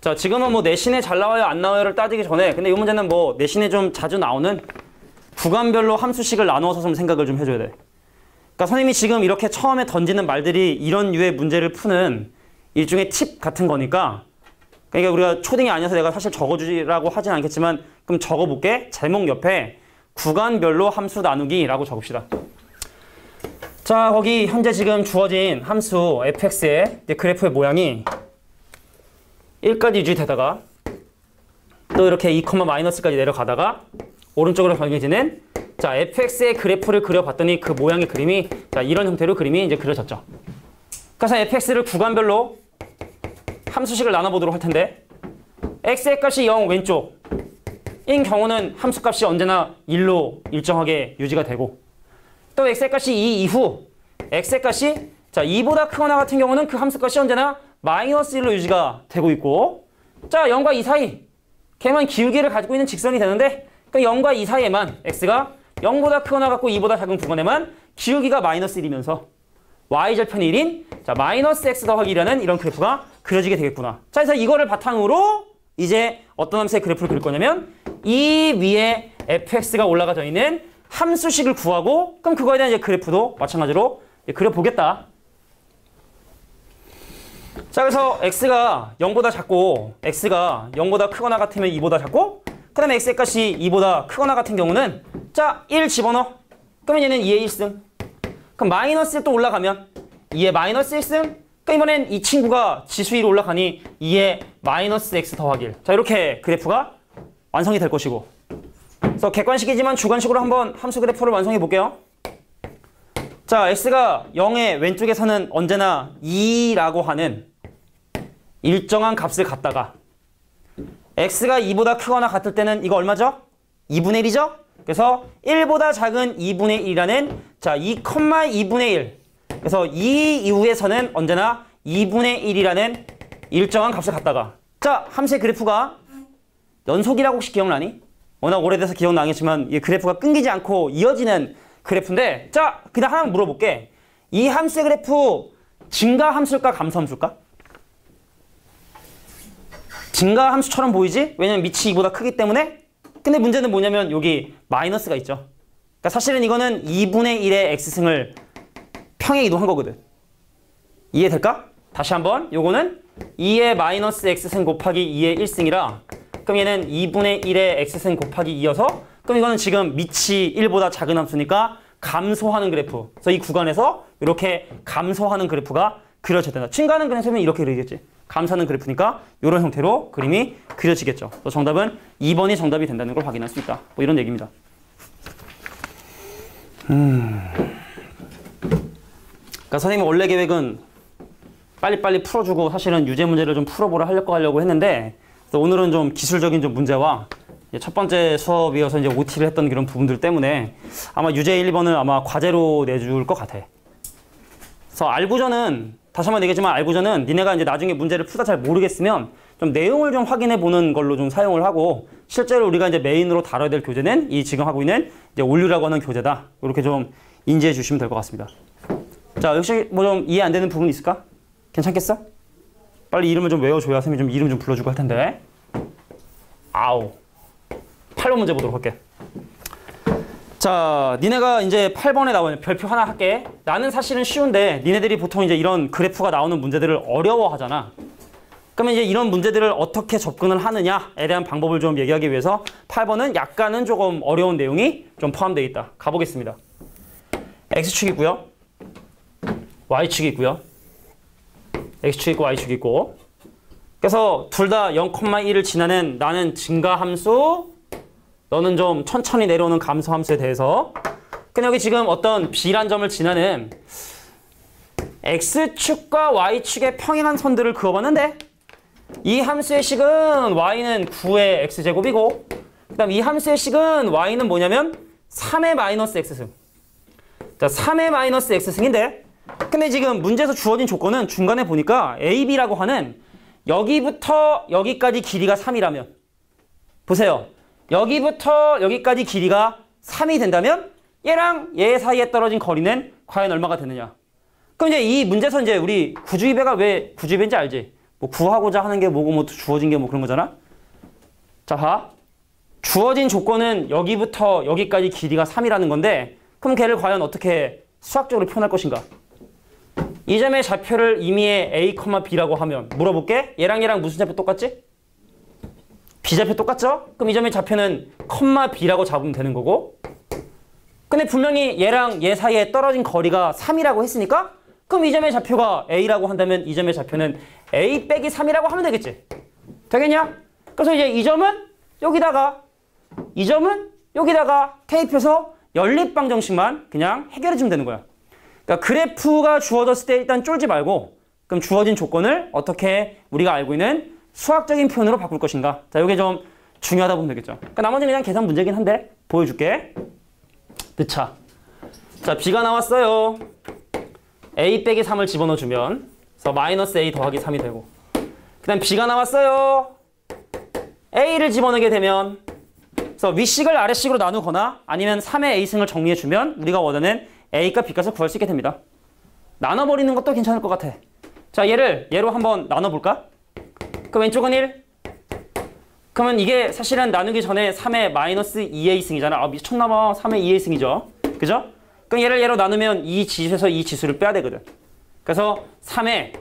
자, 지금은 뭐 내신에 잘 나와요, 안 나와요를 따지기 전에, 근데 이 문제는 뭐 내신에 좀 자주 나오는 구간별로 함수식을 나누어서 좀 생각을 좀 해줘야 돼. 그러니까 선생님이 지금 이렇게 처음에 던지는 말들이 이런 류의 문제를 푸는 일종의 팁 같은 거니까 그러니까 우리가 초딩이 아니어서 내가 사실 적어주라고 하진 않겠지만 그럼 적어볼게. 제목 옆에 구간별로 함수 나누기라고 적읍시다. 자, 거기 현재 지금 주어진 함수 fx의 그래프의 모양이 1까지 유지되다가 또 이렇게 2, 마이너스까지 내려가다가 오른쪽으로 변경해지는 자, fx의 그래프를 그려봤더니 그 모양의 그림이 자, 이런 형태로 그림이 이제 그려졌죠. 그래서 fx를 구간별로 함수식을 나눠보도록 할 텐데 x의 값이 0 왼쪽인 경우는 함수값이 언제나 1로 일정하게 유지가 되고 또 x의 값이 2 이후 x의 값이 자 2보다 크거나 같은 경우는 그 함수값이 언제나 마이너스 1로 유지가 되고 있고 자 0과 2 사이 걔만 기울기를 가지고 있는 직선이 되는데 그 0과 2 사이에만 x가 0보다 크거나 같고 2보다 작은 구간에만 기울기가 마이너스 1이면서 y절편 1인 자 마이너스 x 더하기 1이라는 이런 그래프가 그려지게 되겠구나. 자 그래서 이거를 바탕으로 이제 어떤 함수의 그래프를 그릴 거냐면 이 위에 fx가 올라가져 있는 함수식을 구하고 그럼 그거에 대한 이제 그래프도 마찬가지로 그려보겠다. 자 그래서 x가 0보다 작고 x가 0보다 크거나 같으면 2보다 작고 그 다음에 x의 값이 2보다 크거나 같은 경우는 자 1 집어넣어. 그러면 얘는 2의 1승. 그럼 마이너스 1 또 올라가면 2의 마이너스 1승. 그러니까 이번엔 이 친구가 지수 위로 올라가니 2의 마이너스 x 더하기 1. 자 이렇게 그래프가 완성이 될 것이고 그래서 객관식이지만 주관식으로 한번 함수 그래프를 완성해 볼게요. 자 x가 0의 왼쪽에서는 언제나 2라고 하는 일정한 값을 갖다가 x가 2보다 크거나 같을 때는 이거 얼마죠? 2분의 1이죠? 그래서 1보다 작은 2분의 1이라는 자 2,2분의 1 그래서 이 이후에서는 언제나 2분의 1이라는 일정한 값을 갖다가 자 함수의 그래프가 연속이라고 혹시 기억나니? 워낙 오래돼서 기억나겠지만 이 그래프가 끊기지 않고 이어지는 그래프인데 자 그냥 하나 물어볼게. 이 함수의 그래프 증가 함수일까 감소 함수일까? 증가 함수처럼 보이지? 왜냐면 밑이 2보다 크기 때문에. 근데 문제는 뭐냐면 여기 마이너스가 있죠. 그러니까 사실은 이거는 2분의 1의 x승을 평행 이동한 거거든. 이해될까? 다시 한번 요거는 2의 마이너스 x승 곱하기 2의 1승이라 그럼 얘는 2분의 1의 x승 곱하기 2여서 그럼 이거는 지금 밑이 1보다 작은 함수니까 감소하는 그래프. 그래서 이 구간에서 이렇게 감소하는 그래프가 그려져야 된다. 증가하는 그래프는 이렇게 그리겠지. 감소하는 그래프니까 이런 형태로 그림이 그려지겠죠. 그래서 정답은 2번이 정답이 된다는 걸 확인할 수 있다. 뭐 이런 얘기입니다. 그러니까 선생님 원래 계획은 빨리빨리 풀어주고 사실은 유제 문제를 좀 풀어보라 하려고 했는데 그래서 오늘은 좀 기술적인 좀 문제와 첫 번째 수업이어서 이제 OT를 했던 그런 부분들 때문에 아마 유제 1번을 아마 과제로 내줄 것 같아. 그래서 알고전은 다시 한번 얘기하지만 알고전은 니네가 이제 나중에 문제를 풀다 잘 모르겠으면 좀 내용을 좀 확인해 보는 걸로 좀 사용을 하고 실제로 우리가 이제 메인으로 다뤄야 될 교재는 이 지금 하고 있는 이제 올류라고 하는 교재다. 이렇게 좀 인지해 주시면 될 것 같습니다. 자, 역시 뭐 좀 이해 안 되는 부분 있을까? 괜찮겠어? 빨리 이름을 좀 외워줘야 선생님이 좀 이름 좀 불러주고 할 텐데. 아우. 8번 문제 보도록 할게. 자, 니네가 이제 8번에 나오는 별표 하나 할게. 나는 사실은 쉬운데 니네들이 보통 이제 이런 그래프가 나오는 문제들을 어려워하잖아. 그러면 이제 이런 문제들을 어떻게 접근을 하느냐에 대한 방법을 좀 얘기하기 위해서 8번은 약간은 조금 어려운 내용이 좀 포함되어 있다. 가보겠습니다. X축이고요. Y축이 있고요. X축 있고 Y축 있고. 그래서 둘 다 0,1을 지나는 나는 증가함수, 너는 좀 천천히 내려오는 감소함수에 대해서 근데 여기 지금 어떤 B란 점을 지나는 X축과 Y축의 평행한 선들을 그어봤는데 이 함수의 식은 Y는 9의 X제곱이고 그 다음 이 함수의 식은 Y는 뭐냐면 3의 마이너스 X승. 자, 3의 마이너스 X승인데 근데 지금 문제에서 주어진 조건은 중간에 보니까 AB라고 하는 여기부터 여기까지 길이가 3이라면 보세요. 여기부터 여기까지 길이가 3이 된다면 얘랑 얘 사이에 떨어진 거리는 과연 얼마가 되느냐. 그럼 이제 이 문제에서 이제 우리 구주의배가 왜 구주의배인지 알지? 뭐 구하고자 하는 게 뭐고 뭐 주어진 게 뭐 그런 거잖아. 자, 봐. 주어진 조건은 여기부터 여기까지 길이가 3이라는 건데 그럼 걔를 과연 어떻게 수학적으로 표현할 것인가? 이 점의 좌표를 임의의 A, B라고 하면 물어볼게. 얘랑 무슨 좌표 똑같지? B좌표 똑같죠? 그럼 이 점의 좌표는 B라고 잡으면 되는 거고. 근데 분명히 얘랑 얘 사이에 떨어진 거리가 3이라고 했으니까 그럼 이 점의 좌표가 A라고 한다면 이 점의 좌표는 A 빼기 3이라고 하면 되겠지? 되겠냐? 그래서 이제 이 점은 여기다가 이 점은 여기다가 테이프해서 연립방정식만 그냥 해결해주면 되는 거야. 그러니까 그래프가 주어졌을 때 일단 쫄지 말고 그럼 주어진 조건을 어떻게 우리가 알고 있는 수학적인 표현으로 바꿀 것인가. 자, 이게 좀 중요하다 보면 되겠죠. 그러니까 나머지는 그냥 계산 문제긴 한데 보여줄게. 넣자. 자, B가 나왔어요. A 빼기 3을 집어넣어주면 그래서 마이너스 A 더하기 3이 되고 그 다음 B가 나왔어요. A를 집어넣게 되면 그래서 위식을 아래식으로 나누거나 아니면 3의 A승을 정리해주면 우리가 원하는 A값, B값을 구할 수 있게 됩니다. 나눠버리는 것도 괜찮을 것 같아. 자, 얘로 한번 나눠볼까? 그럼 왼쪽은 1. 그러면 이게 사실은 나누기 전에 3의 마이너스 2A승이잖아. 아, 미쳤나봐. 3의 2A승이죠. 그죠? 그럼 얘로 나누면 이 지수에서 이 지수를 빼야 되거든. 그래서 3의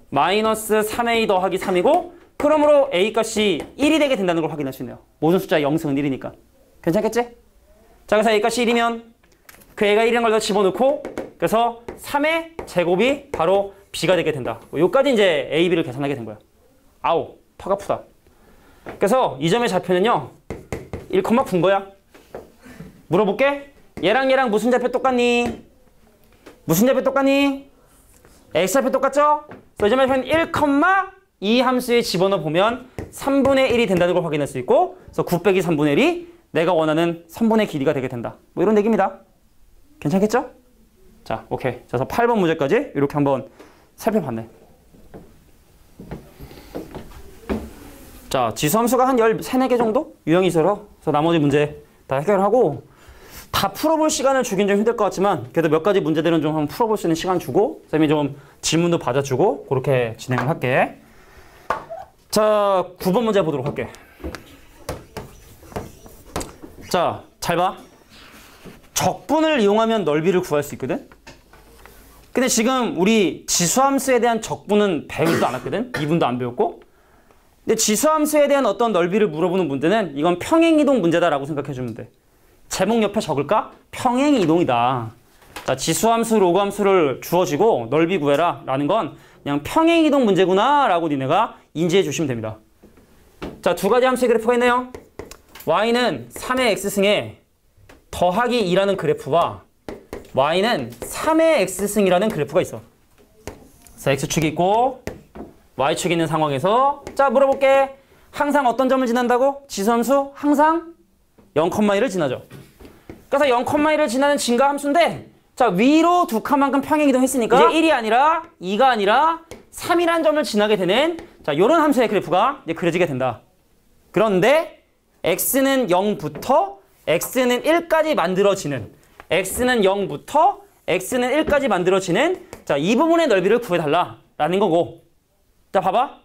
마이너스 3A 더하기 3이고 그러므로 A값이 1이 되게 된다는 걸 확인할 수 있네요. 모든 숫자 0승은 1이니까. 괜찮겠지? 자, 그래서 A값이 1이면 그 A가 1이라는 걸 더 집어넣고 그래서 3의 제곱이 바로 B가 되게 된다. 여기까지 이제 A, B를 계산하게 된 거야. 아우, 턱 아프다. 그래서 이 점의 좌표는요 1,9인 거야. 물어볼게. 얘랑 무슨 좌표 똑같니? 무슨 좌표 똑같니? X좌표 똑같죠? 그래서 이 점의 좌표는 1,2 함수에 집어넣어 보면 3분의 1이 된다는 걸 확인할 수 있고 그래서 9 빼기 3분의 1이 내가 원하는 선분의 길이가 되게 된다. 뭐 이런 얘기입니다. 괜찮겠죠? 자, 오케이. 자, 그래서 8번 문제까지 이렇게 한번 살펴봤네. 자, 지수함수가 한 13, 4개 정도 유형이 있어서 그래서 나머지 문제 다 해결하고 다 풀어볼 시간을 주긴 좀 힘들 것 같지만 그래도 몇 가지 문제들은 좀 한번 풀어볼 수 있는 시간 주고 쌤이 좀 질문도 받아주고 그렇게 진행을 할게. 자, 9번 문제 보도록 할게. 자, 잘 봐. 적분을 이용하면 넓이를 구할 수 있거든. 근데 지금 우리 지수함수에 대한 적분은 배우지도 않았거든. 2분도 안 배웠고. 근데 지수함수에 대한 어떤 넓이를 물어보는 문제는 이건 평행이동 문제다라고 생각해주면 돼. 제목 옆에 적을까? 평행이동이다. 자, 지수함수, 로그함수를 주어지고 넓이 구해라 라는 건 그냥 평행이동 문제구나 라고 니네가 인지해 주시면 됩니다. 자, 두 가지 함수의 그래프가 있네요. y는 3의 x승에 더하기 2라는 그래프와 y는 3의 x승이라는 그래프가 있어. 그래서 x축이 있고 y축이 있는 상황에서 자, 물어볼게. 항상 어떤 점을 지난다고? 지수함수 항상 0,1을 지나죠. 그래서 0,1을 지나는 증가함수인데 자, 위로 두 칸만큼 평행이동 했으니까 이제 1이 아니라 2가 아니라 3이라는 점을 지나게 되는 자, 요런 함수의 그래프가 이제 그려지게 된다. 그런데 x는 0부터 x는 1까지 만들어지는 x는 0부터 x는 1까지 만들어지는 자, 이 부분의 넓이를 구해달라라는 거고 자, 봐봐.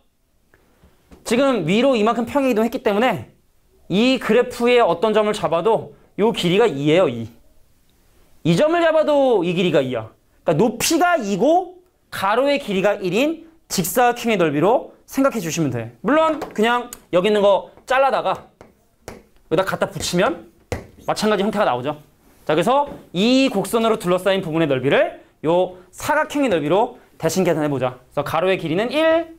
지금 위로 이만큼 평행이동했기 때문에 이 그래프의 어떤 점을 잡아도 요 길이가 2예요, 2. 이 점을 잡아도 이 길이가 2야. 그러니까 높이가 2고 가로의 길이가 1인 직사각형의 넓이로 생각해 주시면 돼. 물론 그냥 여기 있는 거 잘라다가 여기다 갖다 붙이면 마찬가지 형태가 나오죠. 자, 그래서 이 곡선으로 둘러싸인 부분의 넓이를 요 사각형의 넓이로 대신 계산해보자. 그래서 가로의 길이는 1,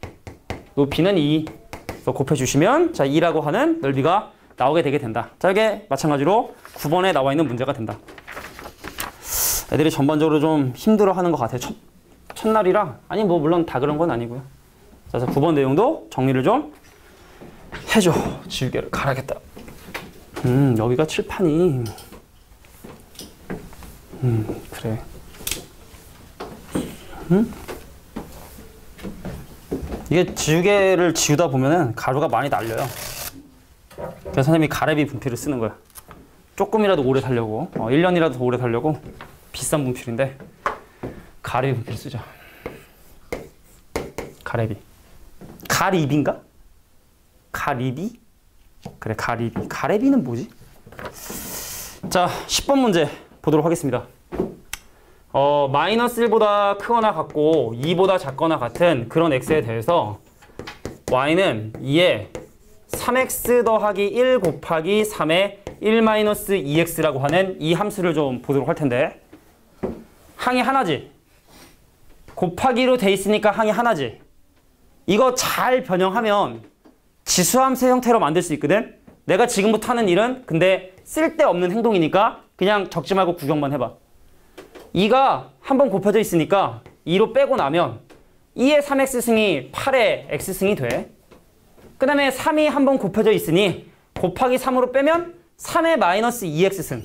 높이는 2. 그래서 곱해주시면 자, 2라고 하는 넓이가 나오게 되게 된다. 자, 이게 마찬가지로 9번에 나와 있는 문제가 된다. 애들이 전반적으로 좀 힘들어하는 것 같아요. 첫날이라. 아니, 뭐 물론 다 그런 건 아니고요. 자, 그래서 9번 내용도 정리를 좀 해줘. 지우개를 갈아야겠다. 여기가 칠판이. 그래. 이게 지우개를 지우다 보면은 가루가 많이 날려요. 그래서 선생님이 가래비 분필을 쓰는 거야. 조금이라도 오래 살려고, 1년이라도 더 오래 살려고 비싼 분필인데 가래비 분필 쓰죠. 가래비. 가리비인가? 가리비? 그래, 가리비. 가래비는 뭐지? 자, 10번 문제 보도록 하겠습니다. 마이너스 1보다 크거나 같고 2보다 작거나 같은 그런 x에 대해서 y는 2에 3x 더하기 1 곱하기 3의 1 마이너스 2x라고 하는 이 함수를 좀 보도록 할 텐데, 항이 하나지. 곱하기로 돼 있으니까 항이 하나지. 이거 잘 변형하면 지수함수 형태로 만들 수 있거든. 내가 지금부터 하는 일은 근데 쓸데없는 행동이니까 그냥 적지 말고 구경만 해봐. 2가 한번 곱해져 있으니까 2로 빼고 나면 2의 3x승이 8의 x승이 돼. 그 다음에 3이 한번 곱해져 있으니 곱하기 3으로 빼면 3의 마이너스 2x승.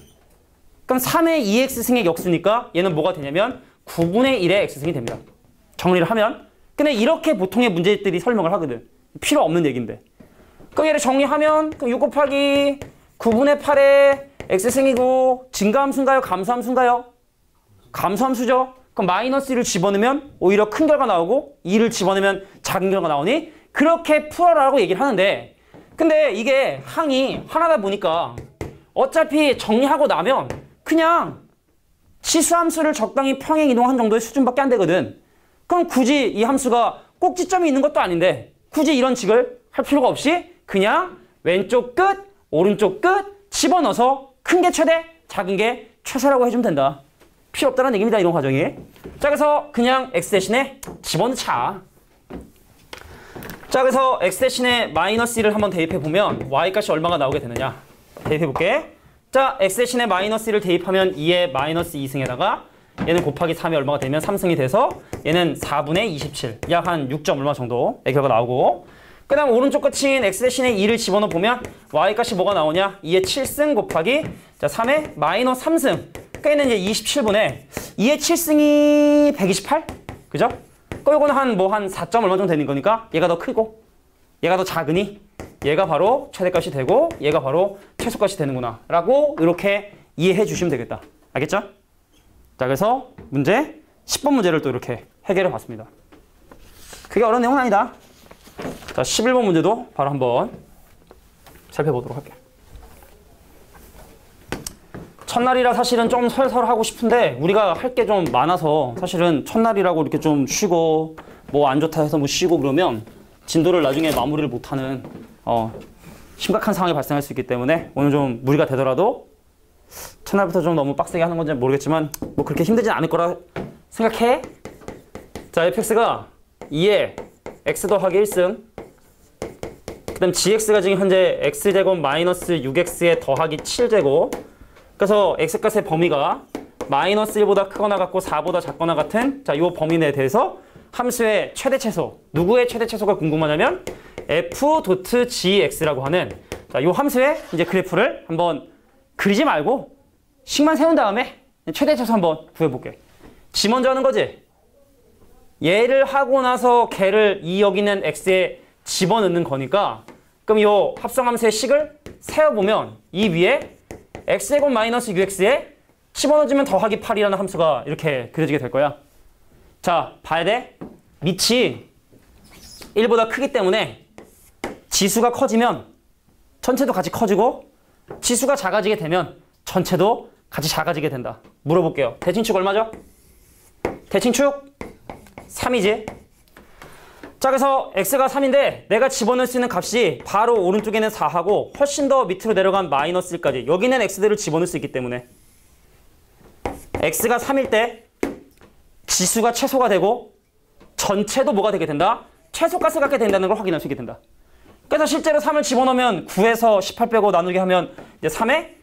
그럼 3의 2x승의 역수니까 얘는 뭐가 되냐면 9분의 1의 x승이 됩니다. 정리를 하면. 근데 이렇게 보통의 문제들이 설명을 하거든. 필요 없는 얘기인데. 그럼 얘를 정리하면 그럼 6 곱하기 9분의 8의 x승이고 증가함수인가요? 감소함수인가요? 감소함수죠. 그럼 마이너스 1을 집어넣으면 오히려 큰 결과 나오고 2를 집어넣으면 작은 결과 나오니 그렇게 풀어라라고 얘기를 하는데, 근데 이게 항이 하나다 보니까 어차피 정리하고 나면 그냥 치수함수를 적당히 평행 이동한 정도의 수준밖에 안 되거든. 그럼 굳이 이 함수가 꼭지점이 있는 것도 아닌데 굳이 이런 식을 할 필요가 없이 그냥 왼쪽 끝, 오른쪽 끝 집어넣어서 큰 게 최대, 작은 게 최소라고 해주면 된다. 필요 없다는 얘기입니다, 이런 과정이. 자, 그래서 그냥 x 대신에 집어넣자. 자, 그래서 x 대신에 마이너스 1을 한번 대입해보면 y값이 얼마가 나오게 되느냐. 대입해볼게. 자, x 대신에 마이너스 1을 대입하면 2의 마이너스 2승에다가 얘는 곱하기 3이 얼마가 되면 3승이 돼서 얘는 4분의 27, 약 한 6점 얼마 정도의 결과가 나오고, 그 다음 오른쪽 끝인 x 대신에 2를 집어넣어 보면 y값이 뭐가 나오냐. 2의 7승 곱하기 자 3의 마이너스 3승. 그러니까 얘는 이제 27분의 2의 7승이 128? 그죠? 이거는 한 4점 얼마 정도 되는 거니까 얘가 더 크고 얘가 더 작으니 얘가 바로 최대값이 되고 얘가 바로 최소값이 되는구나 라고 이렇게 이해해 주시면 되겠다. 알겠죠? 자, 그래서 문제 10번 문제를 또 이렇게 해결해 봤습니다. 그게 어려운 내용은 아니다. 자, 11번 문제도 바로 한번 살펴보도록 할게요. 첫날이라 사실은 좀 설설 하고 싶은데 우리가 할 게 좀 많아서 사실은 첫날이라고 이렇게 좀 쉬고 뭐 안 좋다 해서 뭐 쉬고 그러면 진도를 나중에 마무리를 못하는 심각한 상황이 발생할 수 있기 때문에 오늘 좀 무리가 되더라도 첫날부터 좀 너무 빡세게 하는 건지 모르겠지만 뭐 그렇게 힘들진 않을 거라 생각해. 자, fx가 2에 x 더하기 1승, 그 다음 gx가 지금 현재 x제곱 마이너스 6x에 더하기 7제곱, 그래서 x값의 범위가 마이너스 1보다 크거나 같고 4보다 작거나 같은 자, 요 범위 내에 대해서 함수의 최대 최소, 누구의 최대 최소가 궁금하냐면 f.gx라고 하는 자, 요 함수의 이제 그래프를 한번 그리지 말고 식만 세운 다음에 최대 최소 한번 구해볼게. 지 먼저 하는 거지. 얘를 하고 나서 걔를 이 여기 있는 x에 집어넣는 거니까 그럼 요 합성함수의 식을 세어보면 이 위에 x제곱 마이너스 6x에 집어넣어주면 더하기 8이라는 함수가 이렇게 그려지게 될 거야. 자, 봐야 돼. 밑이 1보다 크기 때문에 지수가 커지면 전체도 같이 커지고 지수가 작아지게 되면 전체도 같이 작아지게 된다. 물어볼게요. 대칭축 얼마죠? 대칭축 3이지. 자, 그래서 x가 3인데 내가 집어넣을 수 있는 값이 바로 오른쪽에는 4하고 훨씬 더 밑으로 내려간 마이너스 1까지 여기는 x들을 집어넣을 수 있기 때문에 x가 3일 때 지수가 최소가 되고 전체도 뭐가 되게 된다? 최소값을 갖게 된다는 걸 확인할 수 있게 된다. 그래서 실제로 3을 집어넣으면 9에서 18 빼고 나누게 하면 이제 3에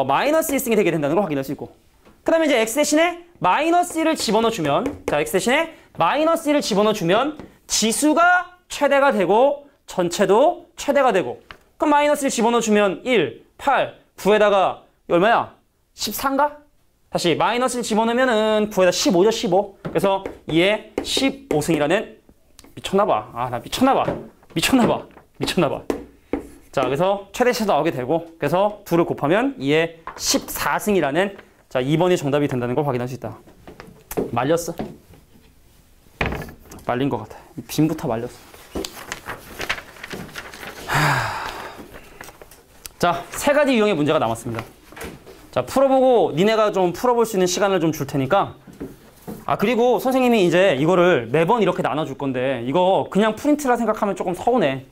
마이너스 1승이 되게 된다는 걸 확인할 수 있고, 그 다음에 이제 x 대신에 마이너스 1을 집어넣어주면 자, x 대신에 마이너스 1을 집어넣어주면 지수가 최대가 되고 전체도 최대가 되고, 그럼 마이너스 1 집어넣어주면 1, 8, 9에다가 얼마야? 14인가? 다시 마이너스 1 집어넣으면은 9에다 15죠, 15. 그래서 2에 15승이라는 미쳤나봐. 아, 나 미쳤나봐. 자, 그래서 최대 최소 나오게 되고 그래서 2를 곱하면 2에 14승이라는 자, 2번이 정답이 된다는 걸 확인할 수 있다. 말렸어. 말린 것 같아. 빈부터 말렸어. 자, 3가지 유형의 문제가 남았습니다. 자, 풀어보고 니네가 좀 풀어볼 수 있는 시간을 좀 줄 테니까 아, 그리고 선생님이 이제 이거를 매번 이렇게 나눠줄 건데 이거 그냥 프린트라 생각하면 조금 서운해.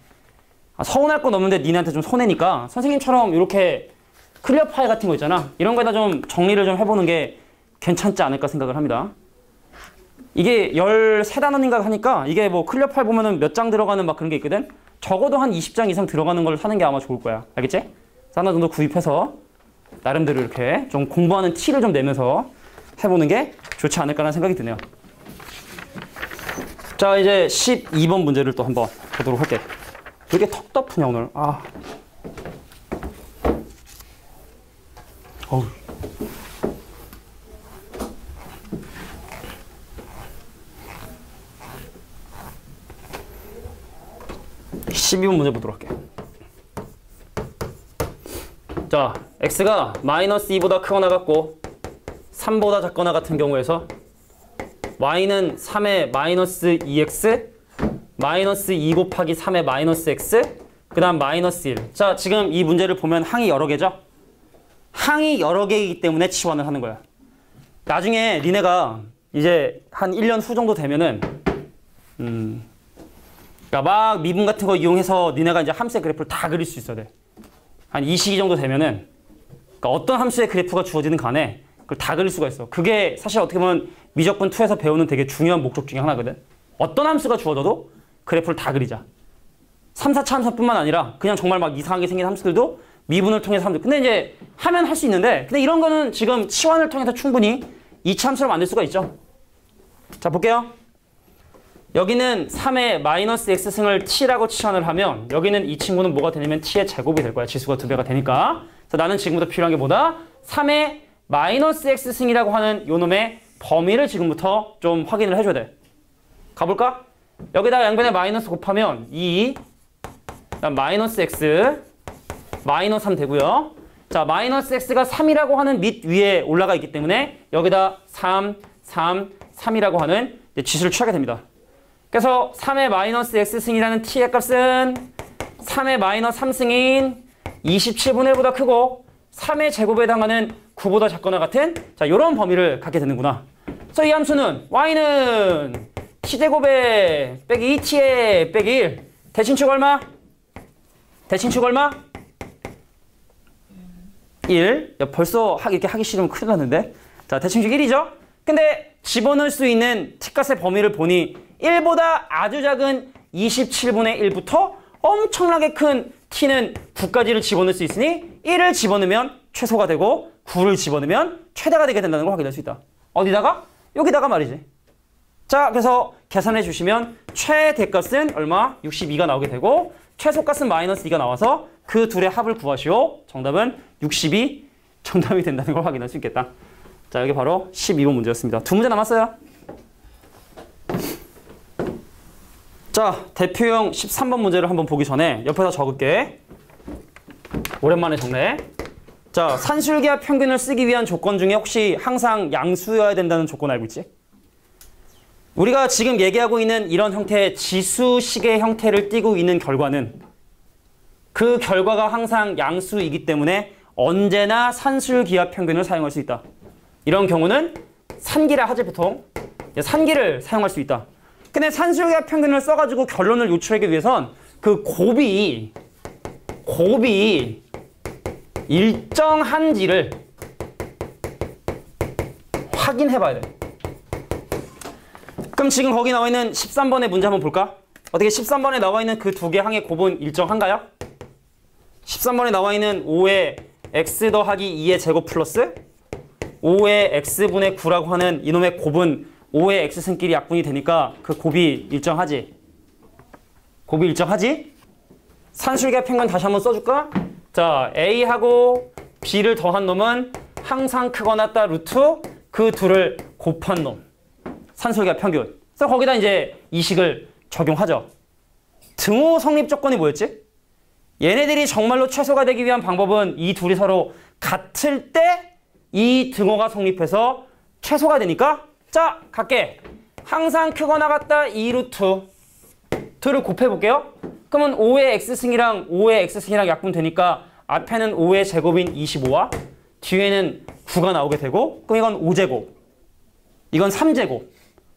아, 서운할 건 없는데 니네한테 좀 손해니까 선생님처럼 이렇게 클리어 파일 같은 거 있잖아. 이런 거에다 좀 정리를 좀 해보는 게 괜찮지 않을까 생각을 합니다. 이게 13단원인가 하니까 이게 뭐 클리어 파일 보면은 몇 장 들어가는 막 그런 게 있거든? 적어도 한 20장 이상 들어가는 걸 사는 게 아마 좋을 거야. 알겠지? 그래서 하나 정도 구입해서 나름대로 이렇게 좀 공부하는 티를 좀 내면서 해보는 게 좋지 않을까라는 생각이 드네요. 자, 이제 12번 문제를 또 한번 보도록 할게. 왜 이렇게 턱 덮으냐 오늘. 아. 어우. 12번 문제 보도록 할게요. 자, x가 마이너스 2보다 크거나 같고 3보다 작거나 같은 경우에서 y는 3의 마이너스 2x 마이너스 2 곱하기 3의 마이너스 x 그 다음 마이너스 1. 자, 지금 이 문제를 보면 항이 여러 개죠? 항이 여러 개이기 때문에 치환을 하는 거야. 나중에 니네가 이제 한 1년 후 정도 되면은 그러니까 막 미분 같은 거 이용해서 니네가 이제 함수의 그래프를 다 그릴 수 있어야 돼. 한 이 시기 정도 되면은 그러니까 어떤 함수의 그래프가 주어지는 간에 그걸 다 그릴 수가 있어. 그게 사실 어떻게 보면 미적분 2에서 배우는 되게 중요한 목적 중에 하나거든. 어떤 함수가 주어져도 그래프를 다 그리자. 3, 4차 함수뿐만 아니라 그냥 정말 막 이상하게 생긴 함수들도 미분을 통해서 함수. 근데 이제 하면 할 수 있는데 근데 이런 거는 지금 치환을 통해서 충분히 2차 함수를 만들 수가 있죠. 자, 볼게요. 여기는 3의 마이너스 x승을 t라고 치환을 하면 여기는 이 친구는 뭐가 되냐면 t의 제곱이 될 거야. 지수가 2배가 되니까. 그래서 나는 지금부터 필요한 게 뭐다? 3의 마이너스 x승이라고 하는 요 놈의 범위를 지금부터 좀 확인을 해줘야 돼. 가볼까? 여기다가 양변에 마이너스 곱하면 2, 그다음 마이너스 x, 마이너스 3 되고요. 자, 마이너스 x가 3이라고 하는 밑 위에 올라가 있기 때문에 여기다 3, 3, 3이라고 하는 지수를 취하게 됩니다. 그래서 3의 마이너스 x승이라는 t의 값은 3의 마이너스 3승인 27분의 1보다 크고 3의 제곱에 해당하는 9보다 작거나 같은 자, 요런 범위를 갖게 되는구나. 그래서 이 함수는 y는 t제곱에 빼기 2t에 빼기 1 대칭축 얼마? 대칭축 얼마? 1. 야, 벌써 이렇게 하기 싫으면 큰일 났는데. 자, 대칭축 1이죠? 근데 집어넣을 수 있는 t값의 범위를 보니 1보다 아주 작은 27분의 1부터 엄청나게 큰 t는 9까지를 집어넣을 수 있으니 1을 집어넣으면 최소가 되고 9를 집어넣으면 최대가 되게 된다는 걸 확인할 수 있다. 어디다가? 여기다가 말이지. 자, 그래서 계산해 주시면 최대값은 얼마? 62가 나오게 되고 최소값은 마이너스 2가 나와서 그 둘의 합을 구하시오. 정답은 62 정답이 된다는 걸 확인할 수 있겠다. 자, 여기 바로 12번 문제였습니다. 두 문제 남았어요. 자, 대표형 13번 문제를 한번 보기 전에 옆에다 적을게. 오랜만에 적네. 자, 산술기하 평균을 쓰기 위한 조건 중에 혹시 항상 양수여야 된다는 조건 알고 있지? 우리가 지금 얘기하고 있는 이런 형태의 지수식의 형태를 띠고 있는 결과는 그 결과가 항상 양수이기 때문에 언제나 산술기하 평균을 사용할 수 있다. 이런 경우는 산기라 하지 보통. 산기를 사용할 수 있다. 근데 산술기하 평균을 써가지고 결론을 요출하기 위해선 그 곱이 일정한지를 확인해봐야 돼. 그럼 지금 거기 나와 있는 13번의 문제 한번 볼까? 어떻게 13번에 나와 있는 그 두 개 항의 곱은 일정한가요? 13번에 나와 있는 5의 x 더하기 2의 제곱 플러스 5의 x분의 9라고 하는 이놈의 곱은 5의 x승끼리 약분이 되니까 그 곱이 일정하지? 곱이 일정하지? 산술기하 평균 다시 한번 써줄까? 자, a하고 b를 더한 놈은 항상 크거나 같다 루트 그 둘을 곱한 놈. 산술기하 평균. 그래서 거기다 이제 이 식을 적용하죠. 등호 성립 조건이 뭐였지? 얘네들이 정말로 최소가 되기 위한 방법은 이 둘이 서로 같을 때 이 등호가 성립해서 최소가 되니까 자, 갈게. 항상 크거나 같다 2루트 2를 곱해볼게요. 그러면 5의 x승이랑 5의 x승이랑 약분되니까 앞에는 5의 제곱인 25와 뒤에는 9가 나오게 되고 그럼 이건 5제곱 이건 3제곱.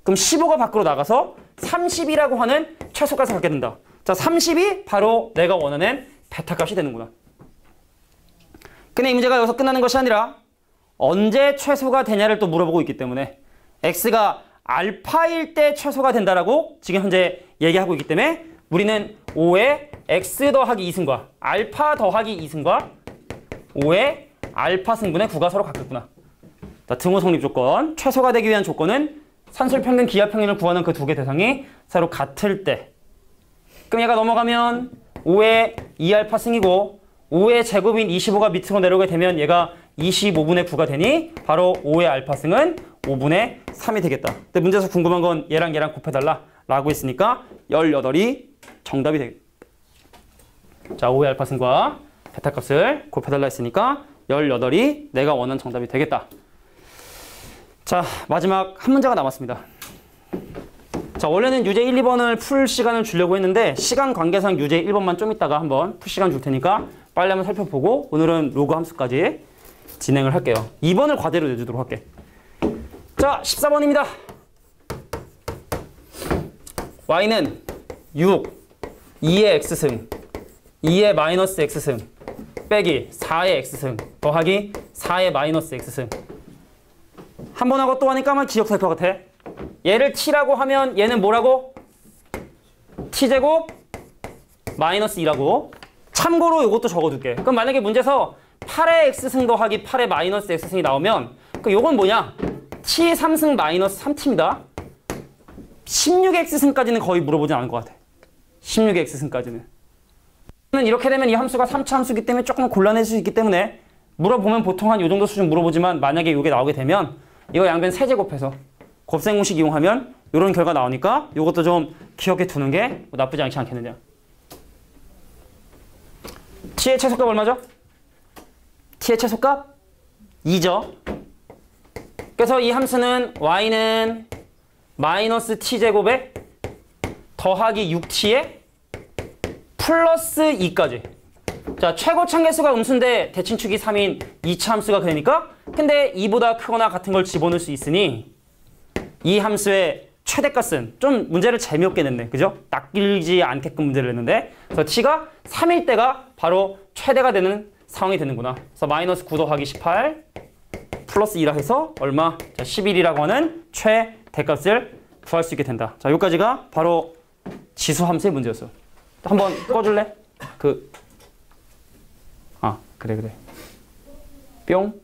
그럼 15가 밖으로 나가서 30이라고 하는 최소값을 갖게 된다. 자, 30이 바로 내가 원하는 베타값이 되는구나. 근데 이 문제가 여기서 끝나는 것이 아니라 언제 최소가 되냐를 또 물어보고 있기 때문에 x가 알파일 때 최소가 된다라고 지금 현재 얘기하고 있기 때문에 우리는 5의 x 더하기 2승과 알파 더하기 2승과 5의 알파 승분의 9가 서로 같겠구나. 자, 등호 성립 조건. 최소가 되기 위한 조건은 산술평균, 기하평균을 구하는 그 두 개 대상이 서로 같을 때. 그럼 얘가 넘어가면 5의 2알파 승이고 5의 제곱인 25가 밑으로 내려오게 되면 얘가 25분의 9가 되니 바로 5의 알파 승은 5분의 3이 되겠다. 근데 문제에서 궁금한 건 얘랑 곱해달라 라고 했으니까 18이 정답이 되겠다. 자, 5의 알파 승과 베타 값을 곱해달라 했으니까 18이 내가 원하는 정답이 되겠다. 자, 마지막 한 문제가 남았습니다. 자, 원래는 유제 1, 2번을 풀 시간을 주려고 했는데 시간 관계상 유제 1번만 좀 이따가 한번 풀 시간 줄 테니까 빨리 한번 살펴보고 오늘은 로그 함수까지 진행을 할게요. 2번을 과제로 내주도록 할게. 자, 14번입니다. y는 6, 2의 x승, 2의 마이너스 x승, 빼기 4의 x승, 더하기 4의 마이너스 x승. 한 번 하고 또 하니까 아마 기억 살 것 같아. 얘를 t라고 하면 얘는 뭐라고? t제곱 마이너스 2라고. 참고로 이것도 적어둘게. 그럼 만약에 문제에서 8의 x승 더하기 8의 마이너스 x승이 나오면 그 요건 뭐냐? t 3승 마이너스 3t입니다. 16의 x승까지는 거의 물어보진 않을 것 같아. 16의 x승까지는. 이렇게 되면 이 함수가 3차 함수이기 때문에 조금 곤란해질 수 있기 때문에 물어보면 보통 한 요 정도 수준 물어보지만 만약에 이게 나오게 되면 이거 양변 세제곱해서 곱셈 공식 이용하면 이런 결과 나오니까 이것도 좀 기억해 두는 게 나쁘지 않지 않겠느냐. t의 최소값 얼마죠? t의 최소값 2죠. 그래서 이 함수는 y는 마이너스 t제곱에 더하기 6t에 플러스 2까지. 자, 최고 참계수가 음수인데 대칭축이 3인 2차 함수가 되니까 근데 2보다 크거나 같은 걸 집어넣을 수 있으니 이 함수의 최대값은 좀 문제를 재미없게 냈네. 그죠? 낚이지 않게끔 문제를 냈는데 그래서 t가 3일 때가 바로 최대가 되는 상황이 되는구나. 그래서 마이너스 9 더하기 18 플러스 2라 해서 얼마? 자, 11이라고 하는 최대값을 구할 수 있게 된다. 자, 여기까지가 바로 지수 함수의 문제였어. 한번 꺼줄래? 그래. 뿅.